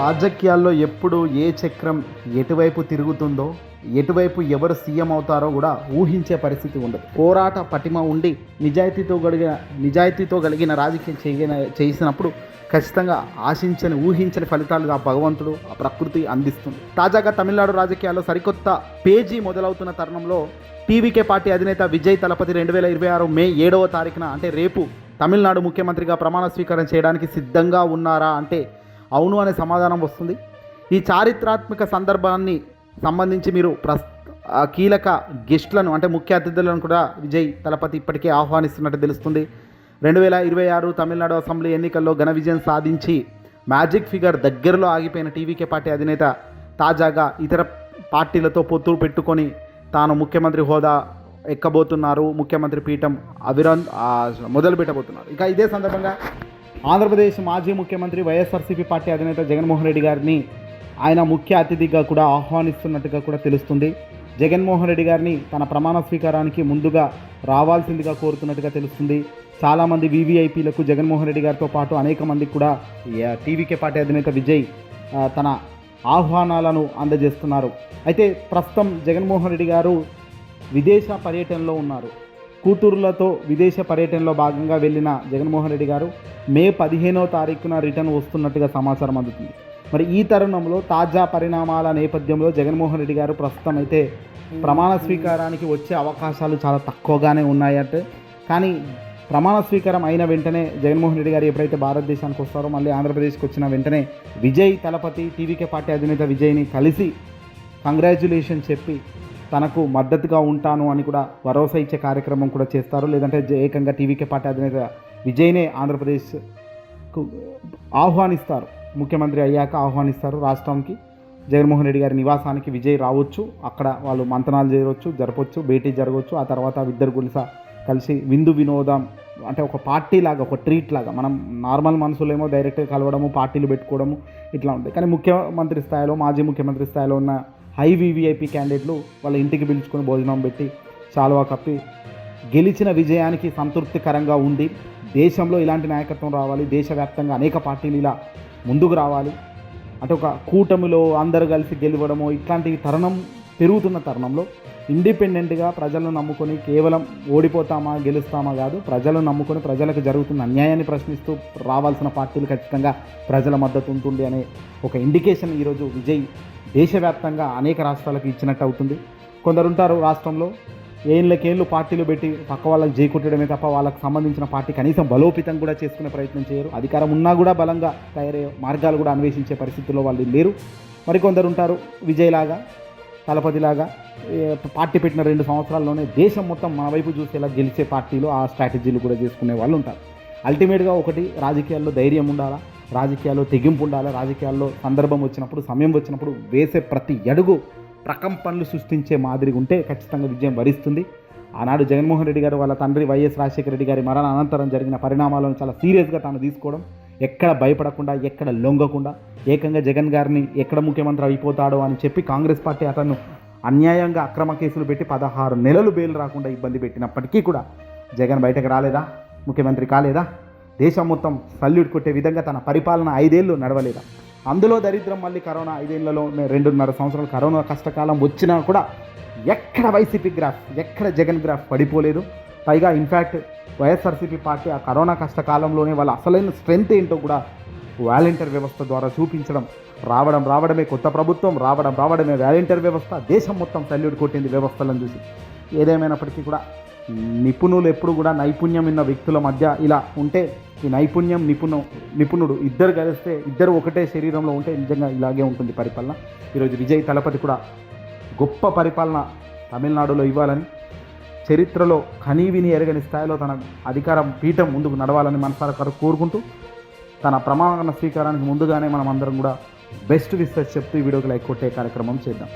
రాజకీయాల్లో ఎప్పుడు ఏ చక్రం ఎటువైపు తిరుగుతుందో, ఎటువైపు ఎవరు సీఎం అవుతారో కూడా ఊహించే పరిస్థితి ఉండదు. పోరాట పటిమ ఉండి నిజాయితీతో కలిగిన రాజకీయం చేసినప్పుడు ఖచ్చితంగా ఆశించని ఊహించని ఫలితాలు ఆ భగవంతుడు, ఆ ప్రకృతి అందిస్తుంది. తాజాగా తమిళనాడు రాజకీయాల్లో సరికొత్త పేజీ మొదలవుతున్న తరుణంలో టీవీకే పార్టీ అధినేత విజయ్ తలపతి 2026 మే 7వ తారీఖున అంటే రేపు తమిళనాడు ముఖ్యమంత్రిగా ప్రమాణ స్వీకారం చేయడానికి సిద్ధంగా ఉన్నారా అంటే అవును అనే సమాధానం వస్తుంది. ఈ చారిత్రాత్మక సందర్భాన్ని సంబంధించి మీరు కీలక గెస్టులను అంటే ముఖ్య అతిథులను కూడా విజయ్ తలపతి ఇప్పటికే ఆహ్వానిస్తున్నట్టు తెలుస్తుంది. 2026 తమిళనాడు అసెంబ్లీ ఎన్నికల్లో ఘన విజయం సాధించి మ్యాజిక్ ఫిగర్ దగ్గరలో ఆగిపోయిన టీవీకే పార్టీ అధినేత తాజాగా ఇతర పార్టీలతో పొత్తు పెట్టుకొని తాను ముఖ్యమంత్రి హోదా ఎక్కబోతున్నారు, ముఖ్యమంత్రి పీఠం మొదలు పెట్టబోతున్నారు. ఇక ఇదే సందర్భంగా ఆంధ్రప్రదేశ్ మాజీ ముఖ్యమంత్రి వైఎస్ఆర్సీపీ పార్టీ అధినేత జగన్మోహన్ రెడ్డి గారిని ఆయన ముఖ్య అతిథిగా కూడా ఆహ్వానిస్తున్నట్టుగా కూడా తెలుస్తుంది. జగన్మోహన్ రెడ్డి గారిని తన ప్రమాణ స్వీకారానికి ముందుగా రావాల్సిందిగా కోరుతున్నట్టుగా తెలుస్తుంది. చాలామంది వీవీఐపీలకు జగన్మోహన్ రెడ్డి గారితో పాటు అనేక మందికి కూడా టీవీకే పార్టీ అధినేత విజయ్ తన ఆహ్వానాలను అందజేస్తున్నారు. అయితే ప్రస్తుతం జగన్మోహన్ రెడ్డి గారు విదేశ పర్యటనలో ఉన్నారు. కూతురులతో విదేశ పర్యటనలో భాగంగా వెళ్ళిన జగన్మోహన్ రెడ్డి గారు మే 15వ తారీఖున రిటర్న్ వస్తున్నట్టుగా సమాచారం అందుతుంది. మరి ఈ తరుణంలో తాజా పరిణామాల నేపథ్యంలో జగన్మోహన్ రెడ్డి గారు ప్రస్తుతం అయితే ప్రమాణ స్వీకారానికి వచ్చే అవకాశాలు చాలా తక్కువగానే ఉన్నాయంటే, కానీ ప్రమాణ స్వీకారం అయిన వెంటనే జగన్మోహన్ రెడ్డి గారు ఎప్పుడైతే భారతదేశానికి వస్తారో మళ్ళీ ఆంధ్రప్రదేశ్కి వచ్చిన వెంటనే విజయ్ తలపతి టీవీకే పార్టీ అధినేత విజయ్ని కలిసి కంగ్రాచ్యులేషన్ చెప్పి తనకు మద్దతుగా ఉంటాను అని కూడా భరోసా ఇచ్చే కార్యక్రమం కూడా చేస్తారు. లేదంటే ఏకంగా టీవీకే పార్టీ అధినేత విజయ్నే ఆంధ్రప్రదేశ్కు ఆహ్వానిస్తారు, ముఖ్యమంత్రి అయ్యాక ఆహ్వానిస్తారు రాష్ట్రానికి. జగన్మోహన్ రెడ్డి గారి నివాసానికి విజయ్ రావచ్చు, అక్కడ వాళ్ళు మంతనాలు జరపవచ్చు, భేటీ జరగవచ్చు. ఆ తర్వాత ఇద్దరు కలిసి విందు వినోదం అంటే ఒక పార్టీ లాగా, ఒక ట్రీట్ లాగా. మనం నార్మల్ మనుషులేమో డైరెక్ట్గా కలవడము, పార్టీలు పెట్టుకోవడము ఇట్లా ఉంటాయి. కానీ ముఖ్యమంత్రి స్థాయిలో, మాజీ ముఖ్యమంత్రి స్థాయిలో ఉన్న హై వీవీఐపీ క్యాండిడేట్లు వాళ్ళ ఇంటికి పిలుచుకొని భోజనం పెట్టి శాలువా కప్పి గెలిచిన విజయానికి సంతృప్తికరంగా ఉంది. దేశంలో ఇలాంటి నాయకత్వం రావాలి, దేశవ్యాప్తంగా అనేక పార్టీలు ఇలా ముందుకు రావాలి అంటే ఒక కూటమిలో అందరూ కలిసి గెలవడము ఇట్లాంటి తరుణం పెరుగుతున్న తరుణంలో ఇండిపెండెంట్గా ప్రజలను నమ్ముకొని కేవలం ఓడిపోతామా గెలుస్తామా కాదు, ప్రజలను నమ్ముకొని ప్రజలకు జరుగుతున్న అన్యాయాన్ని ప్రశ్నిస్తూ రావాల్సిన పార్టీలు ఖచ్చితంగా ప్రజల మద్దతు ఉంటుంది అనే ఒక ఇండికేషన్ ఈరోజు విజయ్ దేశవ్యాప్తంగా అనేక రాష్ట్రాలకు ఇచ్చినట్టు అవుతుంది. కొందరుంటారు రాష్ట్రంలో ఏళ్ళకేళ్ళు పార్టీలు పెట్టి పక్క వాళ్ళకి జైకొట్టడమే తప్ప వాళ్ళకి సంబంధించిన పార్టీ కనీసం బలోపేతం కూడా చేసుకునే ప్రయత్నం చేయరు. అధికారం ఉన్నా కూడా బలంగా తయారయ్యే మార్గాలు కూడా అన్వేషించే పరిస్థితుల్లో వాళ్ళు లేరు. మరికొందరు ఉంటారు విజయ్లాగా, తలపతిలాగా పార్టీ పెట్టిన 2 సంవత్సరాల్లోనే దేశం మొత్తం మన వైపు చూసేలా గెలిచే పార్టీలు, ఆ స్ట్రాటజీలు కూడా చేసుకునే వాళ్ళు ఉంటారు. అల్టిమేట్గా ఒకటి, రాజకీయాల్లో ధైర్యం ఉండాలా, రాజకీయాల్లో తెగింపు ఉండాలి, రాజకీయాల్లో సందర్భం వచ్చినప్పుడు, సమయం వచ్చినప్పుడు వేసే ప్రతి అడుగు ప్రకంపనలు సృష్టించే మాదిరిగా ఉంటే ఖచ్చితంగా విజయం వరిస్తుంది. ఆనాడు జగన్మోహన్ రెడ్డి గారు వాళ్ళ తండ్రి వైఎస్ రాజశేఖర రెడ్డి గారి మరణ అనంతరం జరిగిన పరిణామాలను చాలా సీరియస్గా తాను తీసుకోవడం, ఎక్కడ భయపడకుండా, ఎక్కడ లొంగకుండా, ఏకంగా జగన్ గారిని ఎక్కడ ముఖ్యమంత్రి అయిపోతాడో అని చెప్పి కాంగ్రెస్ పార్టీ అతను అన్యాయంగా అక్రమ కేసులు పెట్టి 16 నెలలు బెయిల్ రాకుండా ఇబ్బంది పెట్టినప్పటికీ కూడా జగన్ బయటకు రాలేదా, ముఖ్యమంత్రి కాలేదా, దేశం మొత్తం సల్యూట్ కొట్టే విధంగా తన పరిపాలన 5 ఏళ్ళు నడవలేదా? అందులో దరిద్రం మళ్ళీ కరోనా 5 ఏళ్లలో 2.5 సంవత్సరాలు కరోనా కష్టకాలం వచ్చినా కూడా ఎక్కడ వైసీపీ గ్రాఫ్, ఎక్కడ జగన్ గ్రాఫ్ పడిపోలేదు. పైగా ఇన్ఫ్యాక్ట్ వైఎస్ఆర్సీపీ పార్టీ ఆ కరోనా కష్టకాలంలోనే వాళ్ళ అసలైన స్ట్రెంత్ ఏంటో కూడా వాలంటీర్ వ్యవస్థ ద్వారా చూపించడం, రావడమే కొత్త ప్రభుత్వం, రావడమే వాలంటీర్ వ్యవస్థ, దేశం మొత్తం సల్యూట్ కొట్టింది వ్యవస్థలను చూసి. ఏదేమైనప్పటికీ కూడా నిపుణులు ఎప్పుడు కూడా నైపుణ్యం ఉన్న వ్యక్తుల మధ్య ఇలా ఉంటే, ఈ నైపుణ్యం నిపుణుడు ఇద్దరు కలిస్తే, ఇద్దరు ఒకటే శరీరంలో ఉంటే నిజంగా ఇలాగే ఉంటుంది పరిపాలన. ఈరోజు విజయ్ తలపతి కూడా గొప్ప పరిపాలన తమిళనాడులో ఇవ్వాలని, చరిత్రలో కనీవిని ఎరగని స్థాయిలో తన అధికారం పీఠం ముందుకు నడవాలని మనసారా కోరుకుంటూ తన ప్రమాణ స్వీకారానికి ముందుగానే మనం అందరం కూడా బెస్ట్ విషెస్ చెప్తూ ఈ వీడియోకి లైక్ కొట్టే కార్యక్రమం చేద్దాం.